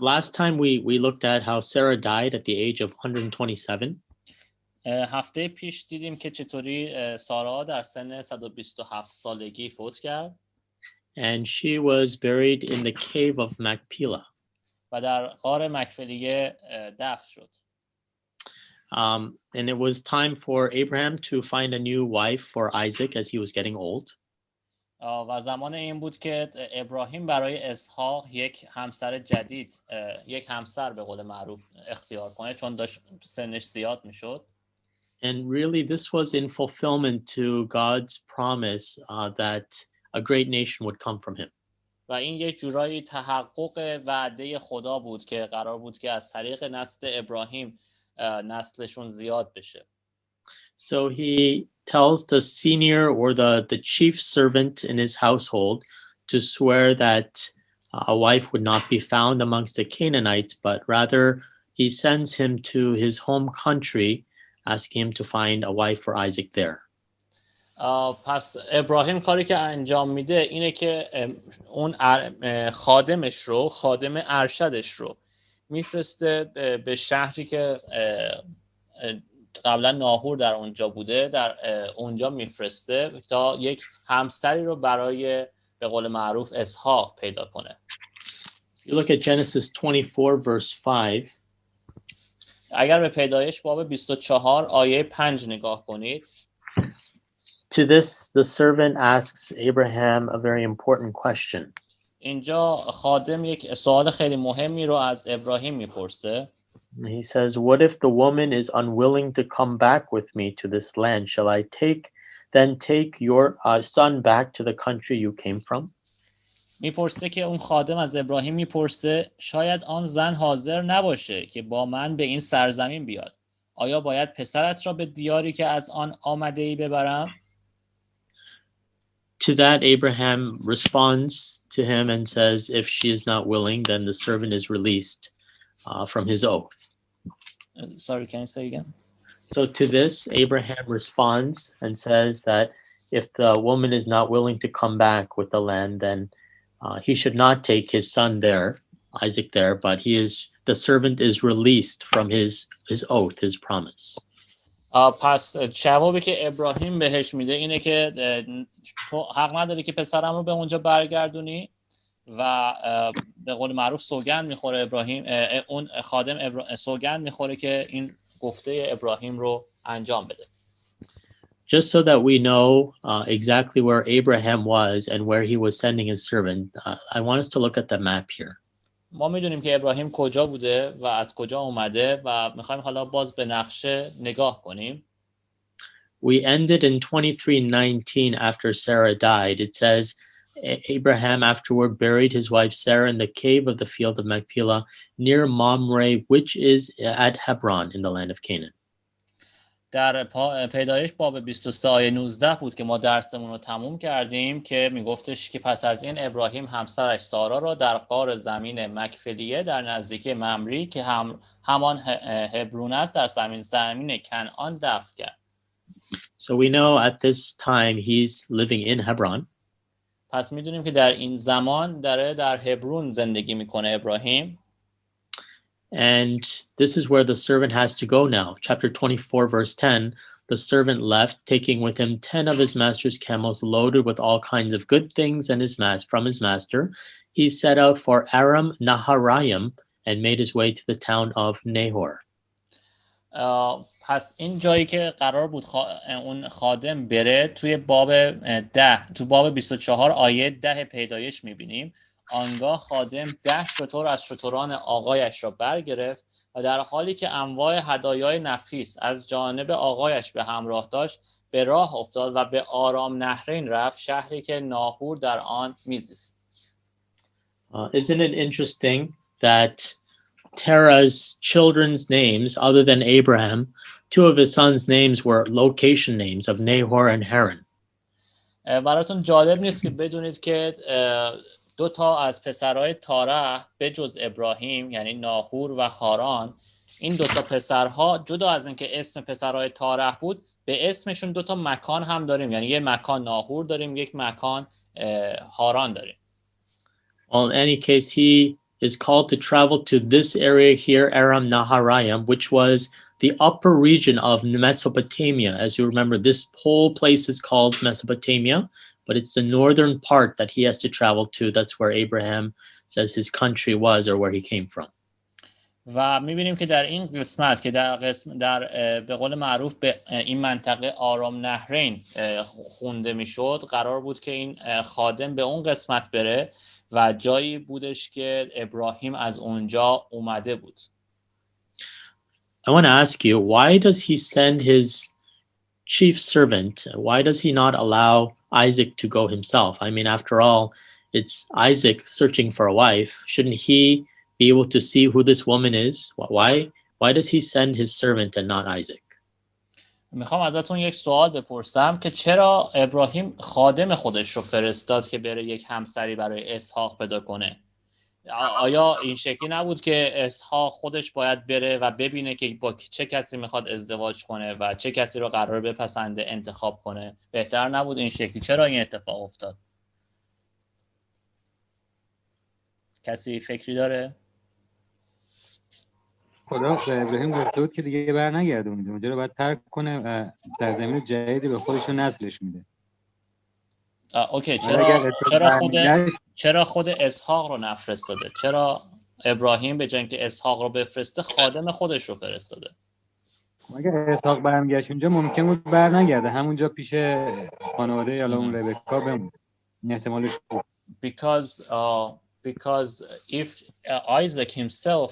Last time we looked at how Sarah died at the age of 127. هفته پیش دیدیم که چطوری سارا در سن 127 سالگی فوت کرد. And she was buried in the cave of Machpelah. و در غار مکفلیه دفن شد. And it was time for Abraham to find a new wife for Isaac as he was getting old. و زمان این بود که ابراهیم برای اسحاق یک همسر جدید، یک همسر به قول معروف اختیار کنه چون داشت سنش زیاد میشد. And really this was in fulfillment to God's promise that a great nation would come from him. و این یک جورایی تحقق وعده خدا بود که قرار بود که از طریق نسل ابراهیم نسلشون زیاد بشه. So he tells the senior or the chief servant in his household to swear that a wife would not be found amongst the Canaanites, but rather he sends him to his home country, asking him to find a wife for Isaac there. پس ابراهیم کاری که انجام میده اینه که اون خادمش رو، خادم ارشدش رو میفرسته به شهری که قبلا ناهور در اونجا بوده، در اونجا میفرسته تا یک همسری رو برای به قول معروف اسحاق پیدا کنه. You look at Genesis 24 verse 5. اگر به پیدایش باب 24 آیه 5 نگاه کنید. To this the servant asks Abraham a very important question. اینجا خادم یک سوال خیلی مهمی رو از ابراهیم میپرسه. He says, what if the woman is unwilling to come back with me to this land? Shall I take your son back to the country you came from? میپرسه که اون خادم از ابراهیم میپرسه شاید آن زن حاضر نباشه که با من به این سرزمین بیاد. آیا باید پسرت را به دیاری که از آن آمده ای ببرم؟ To that Abraham responds to him and says, if she is not willing, then the servant is released from his oath. Sorry, can you say again? So to this, Abraham responds and says that if the woman is not willing to come back with the land, then he should not take his son there, Isaac there, but the servant is released from his oath, his promise. پس جوابی که ابراهیم بهش میده اینه که تو حق نداری که پسرم رو به اونجا برگردونی و به قول معروف سوگند میخوره ابراهیم، اون خادم سوگند میخوره که این گفته ابراهیم رو انجام بده. Just so that we know exactly where Abraham was and where he was sending his servant, I want us to look at the map here. ما میدونیم که ابراهیم کجا بوده و از کجا اومده و میخوایم حالا باز به نقشه نگاه کنیم. We ended in 23:19 after Sarah died. It says Abraham afterward buried his wife Sarah in the cave of the field of Machpelah near Mamre, which is at Hebron in the land of Canaan. در پیدایش باب 23 آیه 19 بود که ما درسمون رو تموم کردیم که میگفتش که پس از این ابراهیم همسرش سارا را در غار زمین مکفلیه در نزدیکی ممری که همان هبرون است در زمین کنعان دفن کرد. So we know at this time he's living in Hebron. پس میدونیم که در این زمان داره در هبرون زندگی میکنه ابراهیم. And this is where the servant has to go now. Chapter 24, verse 10, the servant left, taking with him 10 of his master's camels loaded with all kinds of good things and from his master. He set out for Aram Naharaim and made his way to the town of Nahor. پس این جایی که قرار بود اون خادم بره توی باب 24 آیه 10 پیدایش میبینیم. آنگاه خادم 10 شتر از شتران آقایش را برگرفت و در حالی که انواع هدایای نفیس از جانب آقایش به همراه داشت به راه افتاد و به آرام نهرین رفت، شهری که ناهور در آن میزیست. Isn't it interesting that Terah's children's names, other than Abraham, two of his sons' names were location names of Nahor and Haran? براتون جالب نیست که بدونید که دو تا از پسرهای تارح به جز ابراهیم یعنی ناهور و هاران، این دو تا پسرها جدا از اینکه اسم پسرهای تارح بود به اسمشون دو تا مکان هم داریم، یعنی یک مکان ناهور داریم، یک مکان هاران داریم. Well, in any case, he is called to travel to this area here, Aram Naharaim, which was the upper region of Mesopotamia. As you remember, this whole place is called Mesopotamia, but it's the northern part that he has to travel to. That's where Abraham says his country was, or where he came from. و می‌بینیم که در این قسمت که در به قول معروف به این منطقه آرام نهرین خونده میشد، قرار بود که این خادم به اون قسمت بره و جایی بودش که ابراهیم از اونجا اومده بود. I want to ask you, why does he send his chief servant? Why does he not allow Isaac to go himself? I mean, after all, it's Isaac searching for a wife. Shouldn't he be able to see who this woman is? Why does he send his servant and not Isaac? میخوام ازتون یک سوال بپرسم که چرا ابراهیم خادم خودش رو فرستاد که بره یک همسری برای اسحاق پیدا کنه؟ آیا این شکلی نبود که اسحاق خودش باید بره و ببینه که با چه کسی میخواد ازدواج کنه و چه کسی رو قرار بپسنده انتخاب کنه؟ بهتر نبود این شکلی؟ چرا این اتفاق افتاد؟ کسی فکری داره؟ خدا به ابراهیم گفته بود که دیگه بر نگردونه، اونجا رو باید ترک کنه و سرزمین جدیدی به خودش رو نسلش میده. اوکی، چرا خود اسحاق رو نفرستاده؟ چرا ابراهیم به جای اینکه اسحاق رو بفرسته خادم خودش رو فرستاده؟ اگر اسحاق برمیگشت اونجا ممکن بود بر نگرده، همونجا پیش خانواده یا اون ربکا بمونه. این احتمالش بود. Because if Isaac himself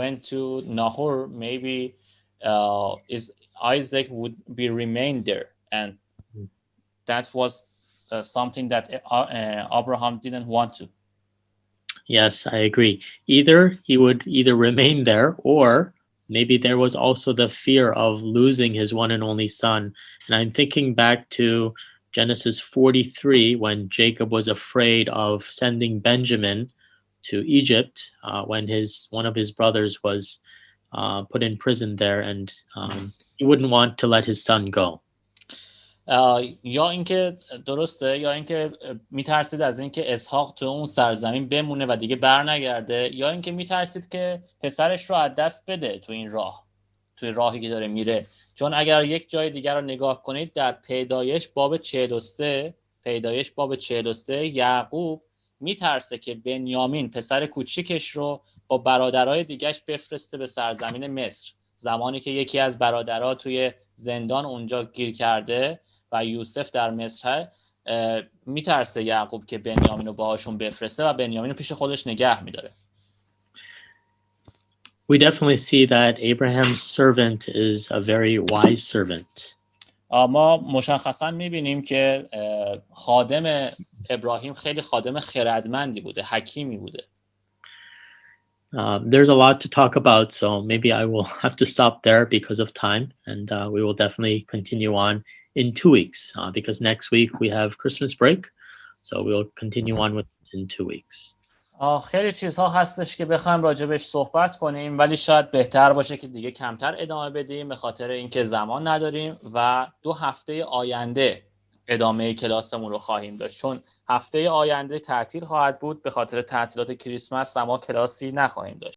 went to Nahor, maybe Isaac would be remain there, and that was something that Abraham didn't want to. Yes, I agree. Either he would remain there, or maybe there was also the fear of losing his one and only son. And I'm thinking back to Genesis 43, when Jacob was afraid of sending Benjamin to Egypt when one of his brothers was put in prison there, and he wouldn't want to let his son go. یا اینکه درسته، یا اینکه میترسید از اینکه اسحاق تو اون سرزمین بمونه و دیگه بر نگرده، یا اینکه میترسید که پسرش رو از دست بده توی راهی که داره میره. چون اگر یک جای دیگر رو نگاه کنید، در پیدایش باب 43 یعقوب میترسه که بنیامین پسر کوچیکش رو با برادرای دیگهش بفرسته به سرزمین مصر، زمانی که یکی از برادرها توی زندان اونجا گیر کرده و یوسف در مصر. میترسه یعقوب که بنیامین رو باهاشون بفرسته و بنیامین رو پیش خودش نگه میداره. We definitely see that Abraham's servant is a very wise servant. ما مشخصا میبینیم که خادم ابراهیم خیلی خادم خردمندی بوده، حکیمی بوده. There's a lot to talk about, so maybe I will have to stop there because of time, and we will definitely continue on in 2 weeks because next week we have Christmas break, so we'll continue on with it in 2 weeks. خیلی چیزها هستش که بخوایم راجبش صحبت کنیم، ولی شاید بهتر باشه که دیگه کمتر ادامه بدیم به خاطر اینکه زمان نداریم و 2 هفته آینده ادامه کلاسمون رو خواهیم داشت، چون هفته آینده تعطیل خواهد بود به خاطر تعطیلات کریسمس و ما کلاسی نخواهیم داشت.